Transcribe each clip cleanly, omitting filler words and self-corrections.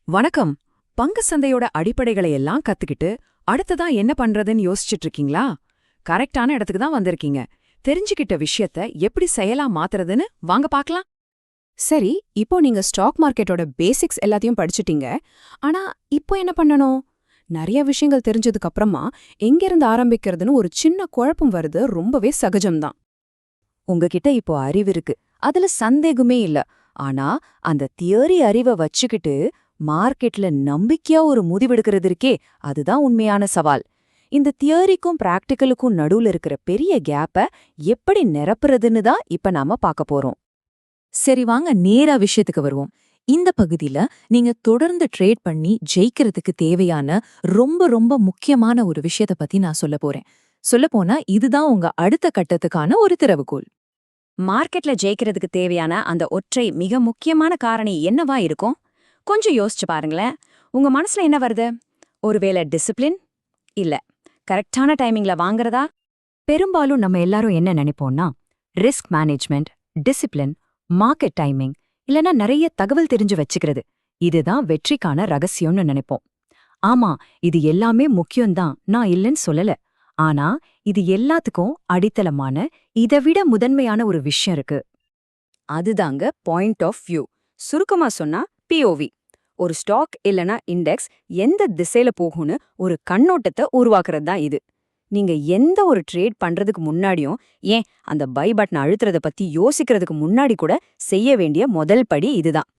வணக்கம். பங்கு சந்தையோட அடிப்படைகளை எல்லாம் கத்துக்கிட்டு அடுத்ததா என்ன பண்றதுன்னு யோசிச்சுட்டு இருக்கீங்களா? கரெக்டான இடத்துக்கு தான் வந்திருக்கீங்க. தெரிஞ்சுக்கிட்ட விஷயத்த எப்படி செயலா மாத்துறதுன்னு வாங்க பார்க்கலாம். சரி, இப்போ நீங்க ஸ்டாக் மார்க்கெட்டோட பேசிக்ஸ் எல்லாத்தையும் படிச்சிட்டீங்க. ஆனா இப்போ என்ன பண்ணணும்? நிறைய விஷயங்கள் தெரிஞ்சதுக்கு அப்புறமா எங்கிருந்து ஆரம்பிக்கிறதுன்னு ஒரு சின்ன குழப்பம் வருது. ரொம்பவே சகஜம்தான். உங்ககிட்ட இப்போ அறிவு இருக்கு, அதுல சந்தேகமே இல்ல. ஆனா அந்த தியரி அறிவை வச்சுக்கிட்டு மார்க்கெட்ல நம்பிக்கையா ஒரு முடிவெடுக்கிறது இருக்கே, அதுதான் உண்மையான சவால். இந்த தியரிக்கும் பிராக்டிக்கலுக்கும் நடுவுல இருக்கிற பெரிய கேப்ப எப்படி நிரப்புறதுன்னு தான் இப்ப நாம பார்க்க போறோம். சரி, வாங்க நேரா விஷயத்துக்கு வருவோம். இந்த பகுதியில நீங்க தொடர்ந்து ட்ரேட் பண்ணி ஜெயிக்கிறதுக்கு தேவையான ரொம்ப ரொம்ப முக்கியமான ஒரு விஷயத்த பத்தி நான் சொல்ல போறேன். சொல்லப்போனா இதுதான் உங்க அடுத்த கட்டத்துக்கான ஒரு திறவுகோல். மார்க்கெட்ல ஜெயிக்கிறதுக்கு தேவையான அந்த ஒற்றை மிக முக்கியமான காரணி என்னவா இருக்கும்? கொஞ்சம் யோசிச்சு பாருங்களேன். உங்க மனசுல என்ன வருது? ஒருவேளை டிசிப்ளின்? இல்ல கரெக்டான டைமிங்ல வாங்குறதா? பெரும்பாலும் நம்ம எல்லாரும் என்ன நினைப்போம்னா, risk management, discipline, market timing, இல்லனா நிறைய தகவல் தெரிஞ்சு வச்சுக்கிறது, இதுதான் வெற்றிக்கான ரகசியம்னு நினைப்போம். ஆமா, இது எல்லாமே முக்கியம்தான், நான் இல்லைன்னு சொல்லல. ஆனா இது எல்லாத்துக்கும் அடித்தளமான, இதைவிட முதன்மையான ஒரு விஷயம் இருக்கு. அதுதாங்க பாயிண்ட் ஆஃப் வியூ. சுருக்கமா சொன்னா பிஓவி. ஒரு ஸ்டாக் இல்லனா இண்டெக்ஸ் எந்த திசையில போகும்னு ஒரு கண்ணோட்டத்தை உருவாக்குறது தான் இது. நீங்க எந்த ஒரு ட்ரேட் பண்றதுக்கு முன்னாடியும், ஏன் அந்த பை பட்டன் அழுத்துறத பத்தி யோசிக்கிறதுக்கு முன்னாடி கூட செய்ய வேண்டிய முதல் படி இதுதான்.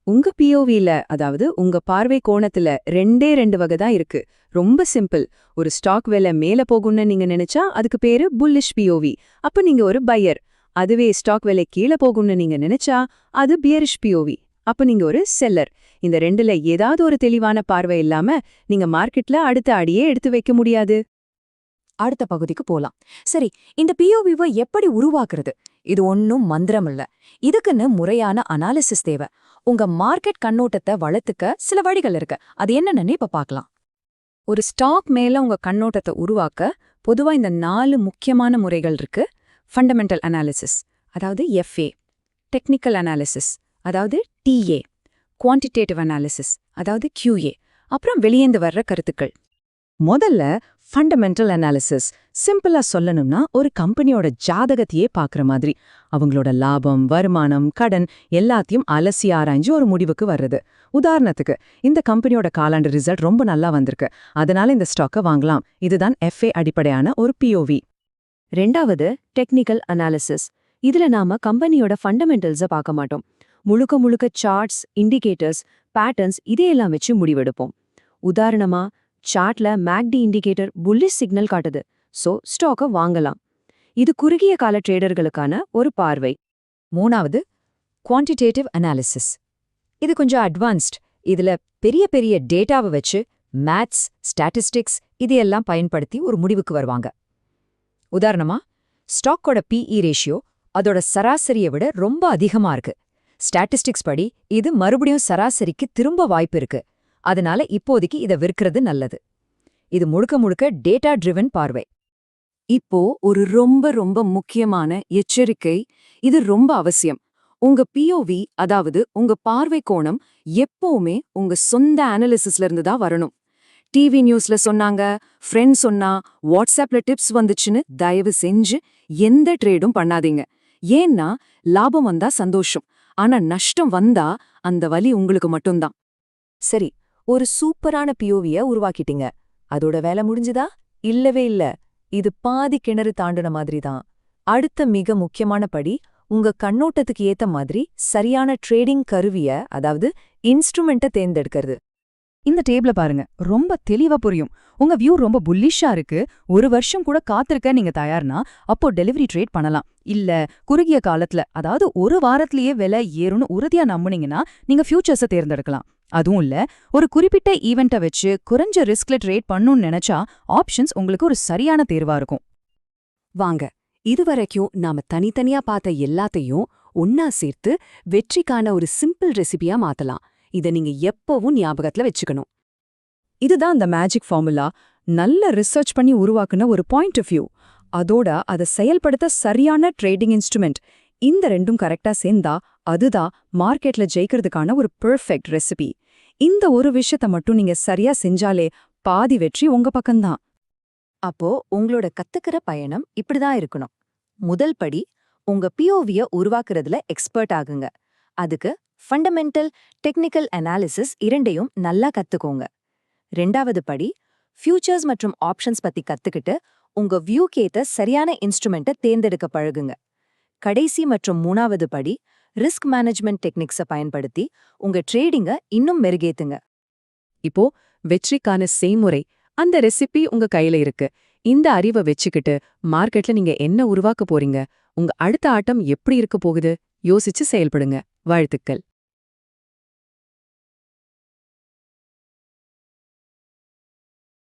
உங்க பிஓவில, அதாவது உங்க பார்வை கோணத்துல ரெண்டு வகை தான் இருக்கு. ரொம்ப சிம்பிள். ஒரு ஸ்டாக் விலை மேல போகும்னு நீங்க நினைச்சா அதுக்கு பேரு புல்லிஷ் பிஓவி, அப்ப நீங்க ஒரு பையர். அதுவே ஸ்டாக் விலை கீழே போகும்னு நீங்க நினைச்சா அது பியரிஷ் பிஓவி, அப்ப நீங்க ஒரு செல்லர். இந்த ரெண்டுல ஏதாவது ஒரு தெளிவான பார்வை இல்லாம நீங்க மார்க்கெட்ல அடுத்த அடியே எடுத்து வைக்க முடியாது. அடுத்த பகுதிக்கு போலாம். சரி, இந்த பிஓவிவை எப்படி உருவாக்குறது? இது ஒன்னும் மந்திரம் இல்ல. இதுக்குன்னு முறையான அனாலிசிஸ் தேவை. உங்க மார்க்கெட் கண்ணோட்டத்தை வளர்த்துக்க சில வழிகள் இருக்கு. அது என்னன்னு இப்ப பார்க்கலாம். ஒரு ஸ்டாக் மேல உங்க கண்ணோட்டத்தை உருவாக்க பொதுவா இந்த 4 முக்கியமான முறைகள் இருக்கு. ஃபண்டமெண்டல் அனாலிசிஸ், அதாவது எஃப்ஏ; டெக்னிக்கல் அனாலிசிஸ், அதாவது டிஏ; குவான்டிடேட்டிவ் அனாலிசிஸ், அதாவது கியூஏ; அப்புறம் வெளியேந்து வர்ற கருத்துக்கள். முதல்ல ஃபண்டமெண்டல் அனாலிசிஸ். சிம்பிளா சொல்லணும்னா ஒரு கம்பெனியோட ஜாதகத்தையே பார்க்குற மாதிரி. அவங்களோட லாபம், வருமானம், கடன் எல்லாத்தையும் அலசி ஆராய்ஞ்சு ஒரு முடிவுக்கு வர்றது. உதாரணத்துக்கு, இந்த கம்பெனியோட காலாண்டு ரிசல்ட் ரொம்ப நல்லா வந்திருக்கு, அதனால இந்த ஸ்டாக்கை வாங்கலாம். இதுதான் எஃப்ஏ அடிப்படையான ஒரு பிஓவி. ரெண்டாவது டெக்னிக்கல் அனாலிசிஸ். இதுல நாம கம்பெனியோட ஃபண்டமெண்டல்ஸை பார்க்க மாட்டோம். முழுக்க முழுக்க சார்ட்ஸ், இண்டிகேட்டர்ஸ், பேட்டர்ன்ஸ் இதையெல்லாம் வச்சு முடிவெடுப்போம். உதாரணமா, சார்ட்ல மேக்டி இண்டிகேட்டர் புல்லிஷ் சிக்னல் காட்டுது, சோ ஸ்டாக்கை வாங்கலாம். இது குறுகிய கால ட்ரேடர்களுக்கான ஒரு பார்வை. மூணாவது குவான்டிடேட்டிவ் அனாலிசிஸ். இது கொஞ்சம் அட்வான்ஸ்ட். இதுல பெரிய பெரிய டேட்டாவை வச்சு மேத்ஸ், ஸ்டாட்டிஸ்டிக்ஸ் இதையெல்லாம் பயன்படுத்தி ஒரு முடிவுக்கு வருவாங்க. உதாரணமா, ஸ்டாக்கோட பிஇ ரேஷியோ அதோட சராசரியை விட ரொம்ப அதிகமா இருக்கு. ஸ்டாட்டிஸ்டிக்ஸ் படி இது மறுபடியும் சராசரிக்கு திரும்ப வாய்ப்பு இருக்கு, அதனால இப்போதைக்கு இதை விற்கிறது நல்லது. இது முழுக்க முழுக்க டேட்டா ட்ரிவன் பார்வை. இப்போ ஒரு ரொம்ப ரொம்ப முக்கியமான எச்சரிக்கை, இது ரொம்ப அவசியம். உங்க பிஓவி, அதாவது உங்க பார்வை கோணம், எப்பவுமே உங்க சொந்த அனாலிசிஸ்ல இருந்து தான் வரணும். டிவி நியூஸ்ல சொன்னாங்க, ஃப்ரெண்ட் சொன்னா, வாட்ஸ்அப்ல டிப்ஸ் வந்துச்சுன்னு தயவு செஞ்சு எந்த ட்ரேடும் பண்ணாதீங்க. ஏன்னா லாபம் வந்தா சந்தோஷம், ஆனா நஷ்டம் வந்தா அந்த வலி உங்களுக்கு மட்டும்தான். சரி, ஒரு சூப்பரான பிஓவிய உருவாக்கிட்டீங்க. அதோட வேலை முடிஞ்சுதா? இல்லவே இல்ல. இது பாதி கிணறு தாண்டுன மாதிரி தான். அடுத்த மிக முக்கியமான படி, உங்க கண்ணோட்டத்துக்கு ஏத்த மாதிரி சரியான ட்ரேடிங் கருவிய, அதாவது இன்ஸ்ட்ருமெண்ட்டை தேர்ந்தெடுக்கிறது. இந்த டேபிள பாருங்க, ரொம்ப தெளிவா புரியும். உங்க வியூ ரொம்ப புல்லிஷா இருக்கு, ஒரு வருஷம் கூட காத்திருக்க நீங்க தயார்னா அப்போ டெலிவரி ட்ரேட் பண்ணலாம். இல்ல குறுகிய காலத்துல, அதாவது ஒரு வாரத்திலேயே விலை ஏறும்னு உறுதியா நம்புனீங்கன்னா நீங்க ஃபியூச்சர்ஸை தேர்ந்தெடுக்கலாம். அதுவும் இல்ல, ஒரு குறிப்பிட்ட ஈவெண்ட்டை வச்சு குறைஞ்ச ரிஸ்க்ல ட்ரேட் பண்ணணும்னு நினைச்சா ஆப்ஷன்ஸ் உங்களுக்கு ஒரு சரியான தேர்வா இருக்கும். வாங்க, இதுவரைக்கும் நாம தனித்தனியா பார்த்த எல்லாத்தையும் ஒன்னா சேர்த்து வெற்றிக்கான ஒரு சிம்பிள் ரெசிபியா மாத்தலாம். இதை நீங்க எப்பவும் ஞாபகத்துல வச்சுக்கணும். இதுதான் அந்த மேஜிக் ஃபார்முலா. நல்ல ரிசர்ச் பண்ணி உருவாக்குன ஒரு பாயிண்ட் ஆஃப் வியூ, அதோட அதை செயல்படுத்த சரியான ட்ரேடிங் இன்ஸ்ட்ருமெண்ட், இந்த ரெண்டும் கரெக்டா சேர்ந்தா அதுதான் மார்க்கெட்ல ஜெயிக்கிறதுக்கான ஒரு பெர்ஃபெக்ட் ரெசிபி. இந்த ஒரு விஷயத்த மட்டும் நீங்க சரியா செஞ்சாலே பாதி வெற்றி உங்க பக்கம்தான். அப்போ உங்களோட கத்துக்கிற பயணம் இப்படிதான் இருக்கணும். முதல் படி, உங்க பிஓவிய உருவாக்குறதுல எக்ஸ்பர்ட் ஆகுங்க. அதுக்கு ஃபண்டமெண்டல், டெக்னிக்கல் அனாலிசிஸ் இரண்டையும் நல்லா கத்துக்கோங்க. 2வது படி, ஃபியூச்சர்ஸ் மற்றும் ஆப்ஷன்ஸ் பத்தி கத்துக்கிட்டு உங்க வியூக்கேத்த சரியான இன்ஸ்ட்ருமெண்ட்டை தேர்ந்தெடுக்க பழகுங்க. கடைசி மற்றும் 3வது படி, ரிஸ்க் மேனேஜ்மெண்ட் டெக்னிக்ஸை பயன்படுத்தி உங்க ட்ரேடிங்க இன்னும் மெருகேத்துங்க. இப்போ வெற்றிக்கான செய்முறை, அந்த ரெசிபி உங்க கையில இருக்கு. இந்த அறிவை வச்சுக்கிட்டு மார்க்கெட்ல நீங்க என்ன உருவாக்க போறீங்க, உங்க அடுத்த ஆட்டம் எப்படி இருக்க போகுது, யோசிச்சு செயல்படுங்க. வாழ்த்துக்கள்.